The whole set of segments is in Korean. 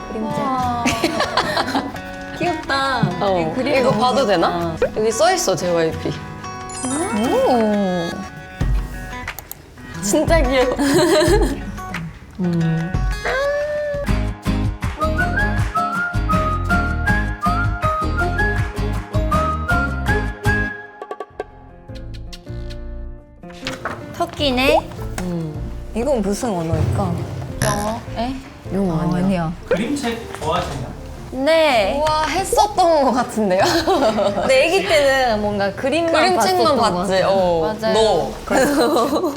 그림책. 귀엽다. 이거 봐도 되나? 여기 써있어, JYP. 오. 진짜 귀여워. 토끼네. 이건 무슨 언어일까? 영어? 에? 영어 아니야. 아니야. 그림책 좋아하시나요? 네. 우와, 했었던 것 같은데요? 근데 아기 때는 뭔가 그림책만 그림책만 봤었던 것 봤지. 같아요. 맞아요. 너. 그래서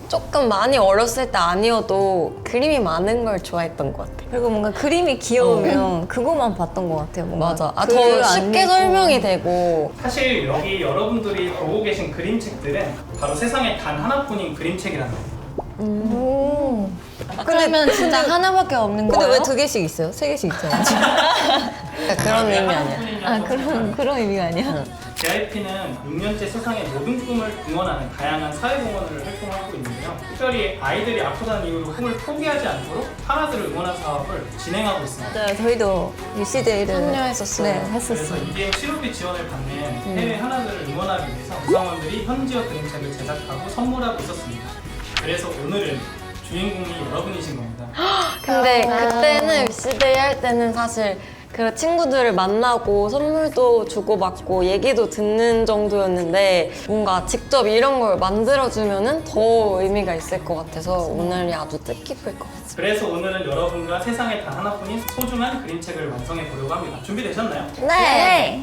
조금 많이 어렸을 때 아니어도 그림이 많은 걸 좋아했던 것 같아. 그리고 뭔가 그림이 귀여우면 그거만 봤던 것 같아요. 뭔가 맞아. 아, 글을 더 안 쉽게 읽고. 설명이 되고. 사실 여기 여러분들이 보고 계신 그림책들은 바로 세상에 단 하나뿐인 그림책이라는 거예요. 오. 그러면 진짜 하나밖에 없는 근데 거예요? 왜 2개씩 있어요? 3개씩 있잖아요. 그런 의미 아니야. 아, 그런 의미가 아니야? JYP는 6년째 세상의 모든 꿈을 응원하는 다양한 사회공헌을 활동하고 있는데요. 특별히 아이들이 아프다는 이유로 꿈을 포기하지 않도록 하나들을 응원하는 사업을 진행하고 있습니다. 맞아요. 저희도 UCD를 참여했었어요. 네, 그래서 했었어요. EDM 실업비 지원을 받는 해외 하나들을 응원하기 위해서 구성원들이 현지어 그림책을 제작하고 선물하고 있었습니다. 그래서 오늘은 주인공이 여러분이신 겁니다. 근데 그때는 UC데이 할 때는 사실 그 친구들을 만나고 선물도 주고받고 얘기도 듣는 정도였는데 뭔가 직접 이런 걸 만들어주면은 더 의미가 있을 것 같아서 오늘이 아주 뜻깊을 것 같아요. 그래서 오늘은 여러분과 세상에 단 하나뿐인 소중한 그림책을 완성해 보려고 합니다. 준비되셨나요? 네.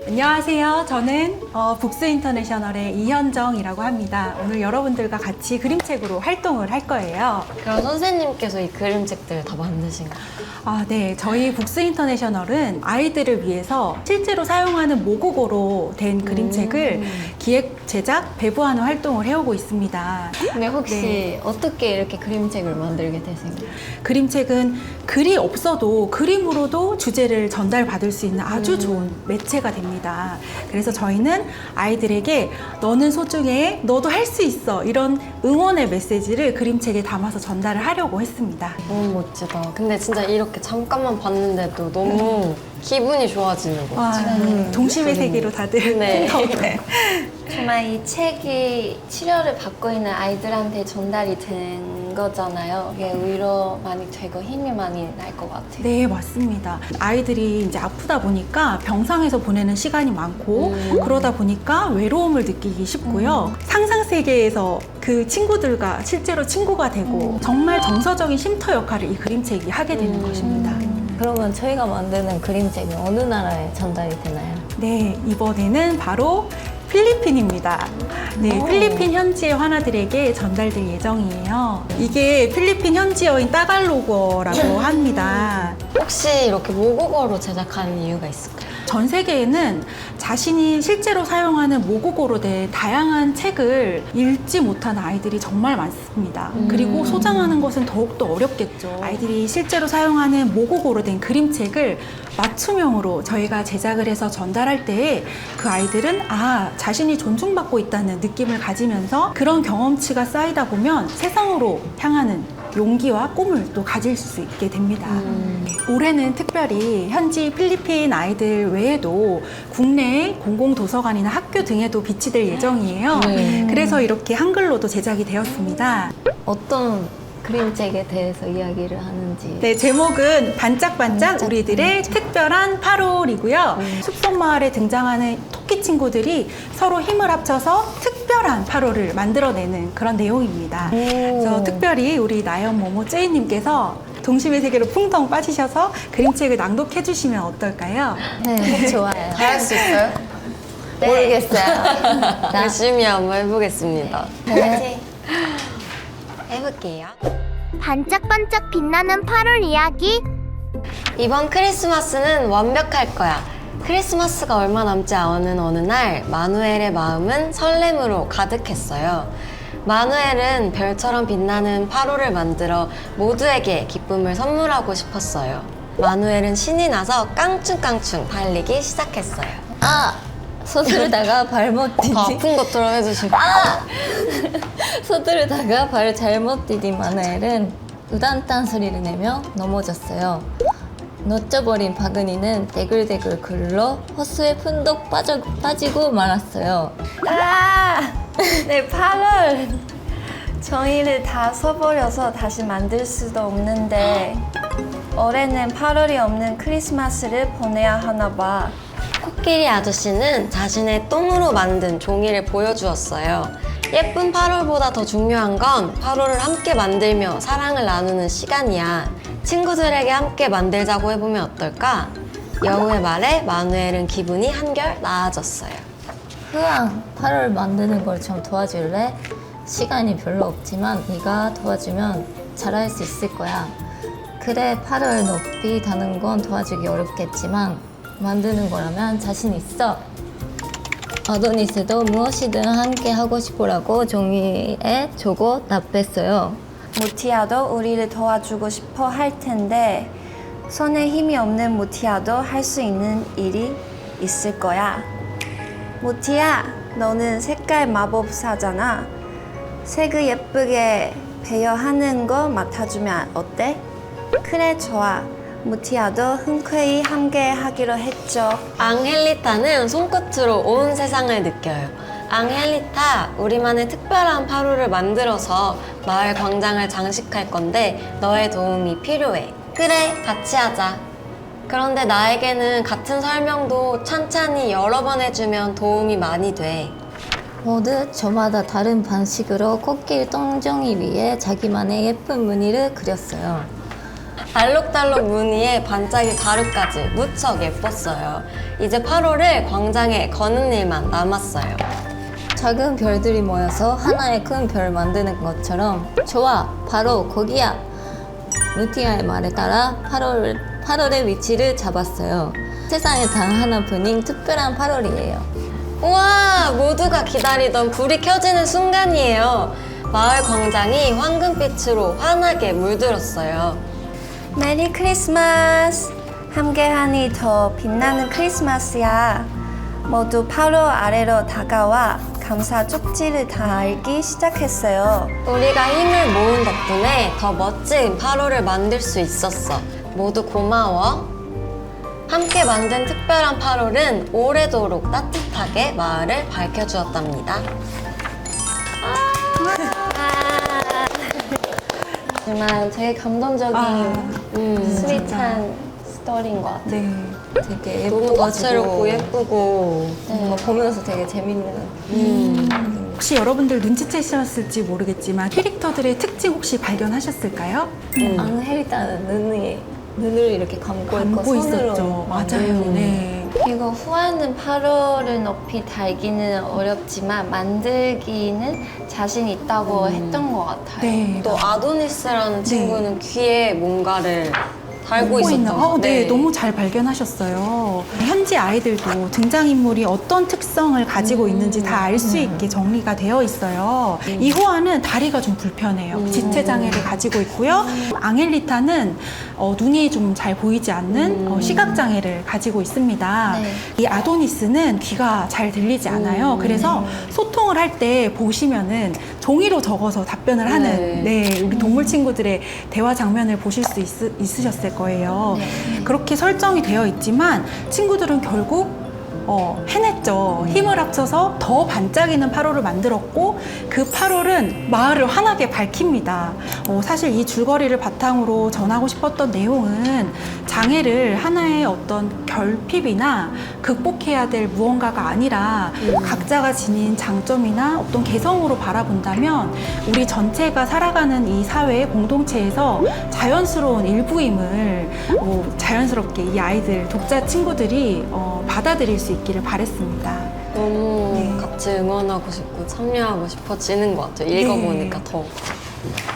안녕하세요. 저는 북스 인터내셔널의 이현정이라고 합니다. 오늘 여러분들과 같이 그림책으로 활동을 할 거예요. 그럼 선생님께서 이 그림책들 다 만드신 거예요? 아, 네. 저희 북스 인터내셔널은 아이들을 위해서 실제로 사용하는 모국어로 된 그림책을 기획, 제작, 배부하는 활동을 해오고 있습니다. 근데 혹시 어떻게 이렇게 그림책을 만들게 되신 거예요? 그림책은 글이 없어도 그림으로도 주제를 전달받을 수 있는 아주 좋은 매체가 됩니다. 그래서 저희는 아이들에게 너는 소중해, 너도 할 수 있어 이런 응원의 메시지를 그림책에 담아서 전달을 하려고 했습니다. 너무 멋지다. 근데 진짜 이렇게 잠깐만 봤는데도 너무 기분이 좋아지는 것 같아요. 와, 동심의 세계로 다들 네. 네. 정말 이 책이 치료를 받고 있는 아이들한테 전달이 된 거잖아요. 이게 위로 많이 되고 힘이 많이 날 것 같아요. 네, 맞습니다. 아이들이 이제 아프다 보니까 병상에서 보내는 시간이 많고 그러다 보니까 외로움을 느끼기 쉽고요. 상상 세계에서 그 친구들과 실제로 친구가 되고 정말 정서적인 쉼터 역할을 이 그림책이 하게 되는 것입니다. 그러면 저희가 만드는 그림책은 어느 나라에 전달이 되나요? 네, 이번에는 바로 필리핀입니다. 네, 필리핀 현지의 화나들에게 전달될 예정이에요. 이게 필리핀 현지어인 따갈로그어라고 합니다. 혹시 이렇게 모국어로 제작하는 이유가 있을까요? 전 세계에는 자신이 실제로 사용하는 모국어로 된 다양한 책을 읽지 못하는 아이들이 정말 많습니다. 그리고 소장하는 것은 더욱더 어렵겠죠. 아이들이 실제로 사용하는 모국어로 된 그림책을 맞춤형으로 저희가 제작을 해서 전달할 때에 그 아이들은 자신이 존중받고 있다는 느낌을 가지면서 그런 경험치가 쌓이다 보면 세상으로 향하는 용기와 꿈을 또 가질 수 있게 됩니다. 올해는 특별히 현지 필리핀 아이들 외에도 국내 공공도서관이나 학교 등에도 비치될 예정이에요. 그래서 이렇게 한글로도 제작이 되었습니다. 어떤 그림책에 대해서 이야기를 하는지. 네, 제목은 반짝반짝 우리들의 특별한 8월이고요. 숲속마을에 등장하는 토끼 친구들이 서로 힘을 합쳐서 특별한 8월을 만들어내는 그런 내용입니다. 그래서 특별히 우리 나연 모모 쯔이님께서 동심의 세계로 풍덩 빠지셔서 그림책을 낭독해 주시면 어떨까요? 네, 좋아요. 잘할 수 있어요? 모르겠어요. 열심히 한번 해보겠습니다. 네. 해볼게요. 반짝반짝 빛나는 8월 이야기. 이번 크리스마스는 완벽할 거야. 크리스마스가 얼마 남지 않은 어느 날 마누엘의 마음은 설렘으로 가득했어요. 마누엘은 별처럼 빛나는 8월을 만들어 모두에게 기쁨을 선물하고 싶었어요. 마누엘은 신이 나서 깡충깡충 달리기 시작했어요. 서두르다가 발못 디디. 더 아픈 것처럼 해주시고. 서두르다가 발을 잘못 디딘 마누엘은 우당탕 소리를 내며 넘어졌어요. 놓쳐버린 바구니는 대글대글 굴러 호수에 푼독 빠지고 말았어요. 아! 내 팔을! 종이를 다 써버려서 다시 만들 수도 없는데 올해는 8월이 없는 크리스마스를 보내야 하나 봐. 코끼리 아저씨는 자신의 똥으로 만든 종이를 보여주었어요. 예쁜 8월보다 더 중요한 건 8월을 함께 만들며 사랑을 나누는 시간이야. 친구들에게 함께 만들자고 해보면 어떨까? 여우의 말에 마누엘은 기분이 한결 나아졌어요. 흐앙, 8월 만드는 걸 좀 도와줄래? 시간이 별로 없지만 네가 도와주면 잘할 수 있을 거야. 그래, 8월 높이 다는 건 도와주기 어렵겠지만 만드는 거라면 자신 있어. 아도니스도 무엇이든 함께 하고 싶으라고 종이에 적어 납했어요. 모티아도 우리를 도와주고 싶어 할 텐데 손에 힘이 없는 모티아도 할 수 있는 일이 있을 거야. 모티아, 너는 색깔 마법사잖아. 색을 예쁘게 배열하는 거 맡아주면 어때? 그래, 좋아. 모티아도 흔쾌히 함께 하기로 했죠. 앙헬리타는 손끝으로 온 세상을 느껴요. 앙헬리타, 우리만의 특별한 8월을 만들어서 마을 광장을 장식할 건데 너의 도움이 필요해. 그래, 같이 하자. 그런데 나에게는 같은 설명도 찬찬히 여러 번 해주면 도움이 많이 돼. 모두 저마다 다른 방식으로 코끼리 똥종이 위에 자기만의 예쁜 무늬를 그렸어요. 알록달록 무늬에 반짝이 가루까지 무척 예뻤어요. 이제 8월을 광장에 거는 일만 남았어요. 작은 별들이 모여서 하나의 큰 별 만드는 것처럼 좋아, 바로 거기야. 무티아의 말에 따라 8월의 위치를 잡았어요. 세상에 단 하나뿐인 특별한 8월이에요. 우와, 모두가 기다리던 불이 켜지는 순간이에요. 마을 광장이 황금빛으로 환하게 물들었어요. 메리 크리스마스! 함께하니 더 빛나는 크리스마스야. 모두 8월 아래로 다가와 감사 쪽지를 달기 시작했어요. 우리가 힘을 모은 덕분에 더 멋진 8월을 만들 수 있었어. 모두 고마워. 함께 만든 특별한 8월은 오래도록 따뜻하게 마을을 밝혀주었답니다. 정말 되게 감동적인 스윗한 스토리인 것 같아요. 네. 되게 너무 다채롭고 예쁘고 뭔가 보면서 되게 재밌는. 혹시 여러분들 눈치채셨을지 모르겠지만 캐릭터들의 특징 혹시 발견하셨을까요? 앙헬리타는 눈을 이렇게 감고 있고 감고 손으로 있었죠. 맞아요. 네. 이거 후아는 8월을 높이 달기는 어렵지만 만들기는 자신 있다고 했던 것 같아요. 네. 또 아도니스라는 친구는 귀에 뭔가를 달고 있었죠. 네, 너무 잘 발견하셨어요. 현지 아이들도 등장인물이 어떤 특성을 가지고 있는지 다 알 수 있게 정리가 되어 있어요. 이 호아는 다리가 좀 불편해요. 지체장애를 가지고 있고요. 앙헬리타는 눈이 좀 잘 보이지 않는 시각장애를 가지고 있습니다. 네. 이 아도니스는 귀가 잘 들리지 않아요. 그래서 소통을 할 때 보시면은 종이로 적어서 답변을 하는 우리 동물 친구들의 대화 장면을 보실 수 있으셨을 거예요. 그렇게 설정이 되어 있지만 친구들은 결국 해냈죠. 힘을 합쳐서 더 반짝이는 8월을 만들었고 그 8월은 마을을 환하게 밝힙니다. 사실 이 줄거리를 바탕으로 전하고 싶었던 내용은 장애를 하나의 어떤 결핍이나 극복해야 될 무언가가 아니라 각자가 지닌 장점이나 어떤 개성으로 바라본다면 우리 전체가 살아가는 이 사회 공동체에서 자연스러운 일부임을 자연스럽게 이 아이들 독자 친구들이 받아들일 수 있기를 바랬습니다. 너무 같이 응원하고 싶고 참여하고 싶어지는 것 같아요. 읽어보니까 더.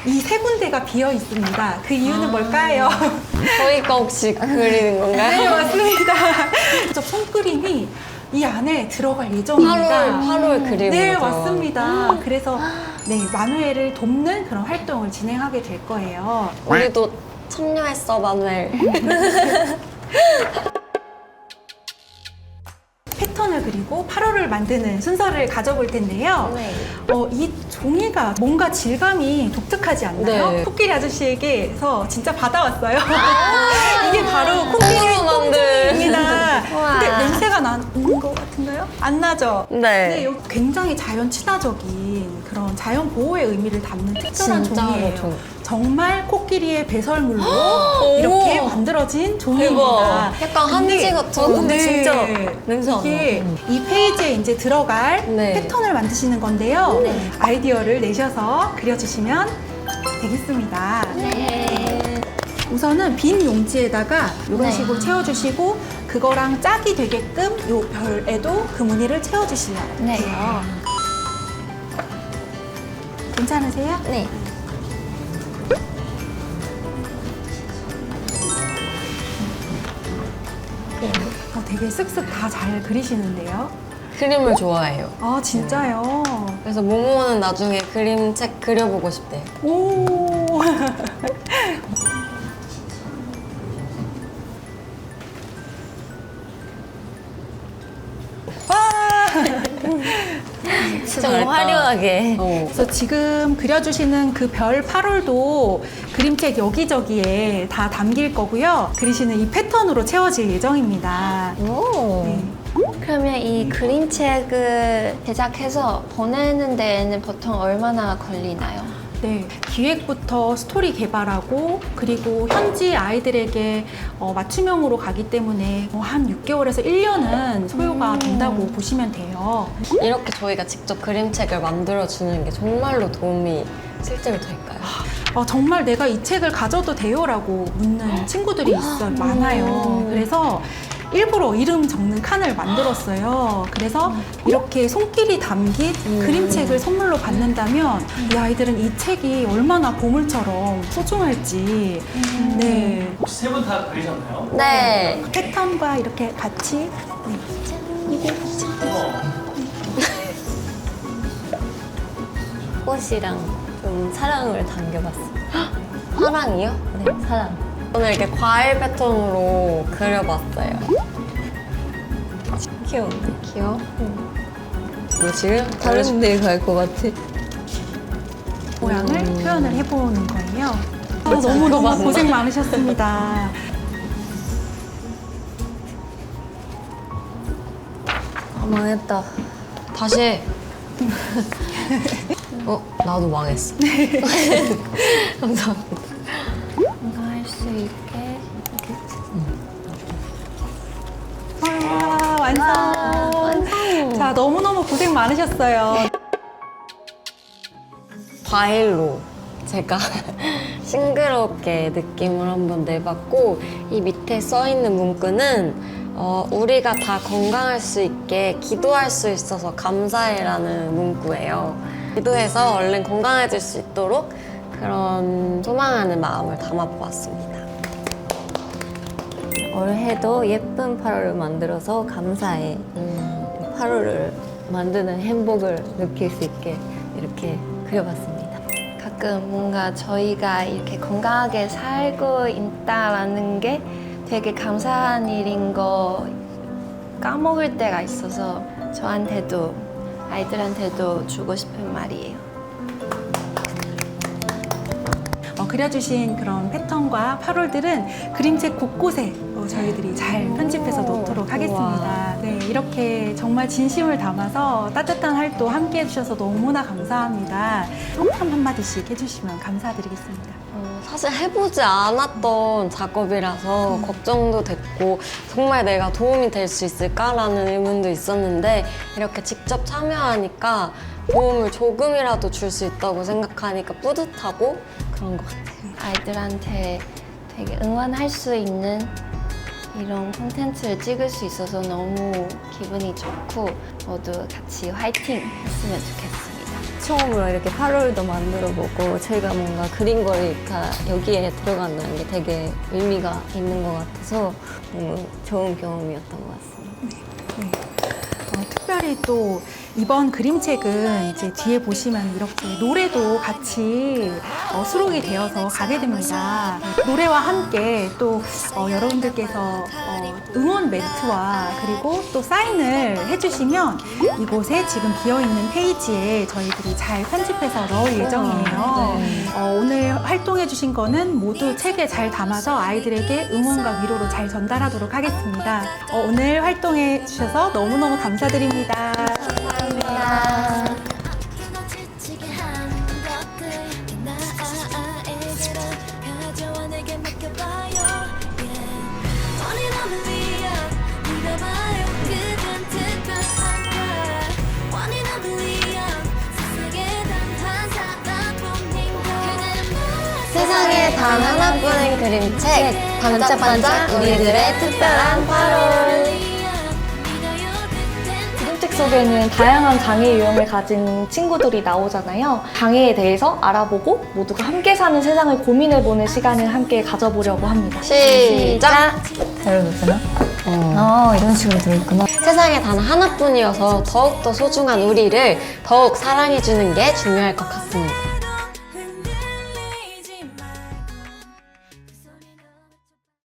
이 세 군데가 비어 있습니다. 그 이유는 뭘까요? 저희가 혹시 그리는 건가요? 네, 맞습니다. 직접 손그림이 이 안에 들어갈 예정입니다. 8월 그림으로. 네, 맞습니다. 그래서 마누엘을 돕는 그런 활동을 진행하게 될 거예요. 우리도 참여했어, 마누엘. 패턴을 그리고 8월을 만드는 순서를 가져볼 텐데요. 이 종이가 뭔가 질감이 독특하지 않나요? 네. 코끼리 아저씨에게서 진짜 받아왔어요. 이게 바로 코끼리 만들. 입니다. 우와. 근데 냄새가 나는 것 같은가요? 안 나죠? 네. 여기 굉장히 자연 친화적인 그런 자연 보호의 의미를 담는 특별한 진짜로 종이에요. 종. 정말 코끼리의 배설물로 이렇게 만들어진 종이입니다. 약간 한지 같은. 근데 진짜 냄새 안 이게 이 페이지에 이제 들어갈 네. 패턴을 만드시는 건데요. 아이디어를 내셔서 그려주시면 되겠습니다. 우선은 빈 용지에다가 이런 식으로 채워주시고 그거랑 짝이 되게끔 이 별에도 그 무늬를 채워주시면 네. 돼요. 괜찮으세요? 네. 되게 쓱쓱 다 잘 그리시는데요. 그림을 좋아해요. 아 진짜요? 그래서 모모는 나중에 그림책 그려보고 싶대요. 오. 좀 화려하게. 그래서 지금 그려주시는 그 별 8월도 그림책 여기저기에 다 담길 거고요. 그리시는 이 패턴으로 채워질 예정입니다. 오. 네. 그러면 이 그림책을 제작해서 보내는 데에는 보통 얼마나 걸리나요? 네, 기획부터 스토리 개발하고 그리고 현지 아이들에게 맞춤형으로 가기 때문에 한 6개월에서 1년은 소요가 된다고 보시면 돼요. 이렇게 저희가 직접 그림책을 만들어주는 게 정말로 도움이 실제로 될까요? 정말 내가 이 책을 가져도 돼요? 라고 묻는 친구들이 있어요. 많아요. 그래서 일부러 이름 적는 칸을 만들었어요. 그래서 이렇게 손길이 담긴 그림책을 선물로 받는다면 이 아이들은 이 책이 얼마나 보물처럼 소중할지. 네. 혹시 세 분 다 그리셨나요? 네. 패턴과 이렇게 같이. 꽃이랑 좀 사랑을 담겨봤어요. 사랑이요? 네, 사랑. 저는 이렇게 과일 패턴으로 그려봤어요. 귀여운데? 귀여워? 뭐지? 다른 데 갈 것 같아. 모양을 표현을 해보는 거예요. 너무너무 고생 많으셨습니다. 망했다. 다시 해. 나도 망했어. 감사합니다. 뭔가 할 수 있게. 와, 완성! 자, 너무너무 고생 많으셨어요. 과일로 제가 싱그럽게 느낌을 한번 내봤고, 이 밑에 써있는 문구는 우리가 다 건강할 수 있게 기도할 수 있어서 감사해라는 문구예요. 기도해서 얼른 건강해질 수 있도록 그런 소망하는 마음을 담아보았습니다. 올해도 예쁜 8월을 만들어서 감사해. 8월을 만드는 행복을 느낄 수 있게 이렇게 그려봤습니다. 가끔 뭔가 저희가 이렇게 건강하게 살고 있다라는 게 되게 감사한 일인 거 까먹을 때가 있어서 저한테도 아이들한테도 주고 싶은 말이에요. 그려주신 그런 패턴과 8월들은 그림책 곳곳에 저희들이 잘 편집해서 놓도록 하겠습니다. 네, 이렇게 정말 진심을 담아서 따뜻한 활동 함께 해주셔서 너무나 감사합니다. 소감 한마디씩 해주시면 감사드리겠습니다. 사실 해보지 않았던 작업이라서 걱정도 됐고 정말 내가 도움이 될 수 있을까라는 의문도 있었는데 이렇게 직접 참여하니까 도움을 조금이라도 줄 수 있다고 생각하니까 뿌듯하고 그런 것 같아요. 아이들한테 되게 응원할 수 있는 이런 콘텐츠를 찍을 수 있어서 너무 기분이 좋고 모두 같이 화이팅 했으면 좋겠습니다. 처음으로 이렇게 8월도 만들어보고 저희가 뭔가 그린 걸 다 여기에 들어간다는 게 되게 의미가 있는 것 같아서 너무 좋은 경험이었던 것 같습니다. 특별히 또 이번 그림책은 이제 뒤에 보시면 이렇게 노래도 같이 수록이 되어서 가게 됩니다. 노래와 함께 또 여러분들께서 응원 멘트와 그리고 또 사인을 해주시면 이곳에 지금 비어있는 페이지에 저희들이 잘 편집해서 넣을 예정이에요. 오늘 활동해주신 거는 모두 책에 잘 담아서 아이들에게 응원과 위로로 잘 전달하도록 하겠습니다. 오늘 활동해주셔서 너무너무 감사드립니다. 감사합니다. 세상에 단 하나뿐인 그림책 반짝반짝 우리들의 특별한 8월. 그림책 속에는 다양한 장애 유형을 가진 친구들이 나오잖아요. 장애에 대해서 알아보고 모두가 함께 사는 세상을 고민해보는 시간을 함께 가져보려고 합니다. 시작! 잘 들었구나? 이런 식으로 들었구나. 세상에 단 하나뿐이어서 더욱더 소중한 우리를 더욱 사랑해주는 게 중요할 것 같습니다.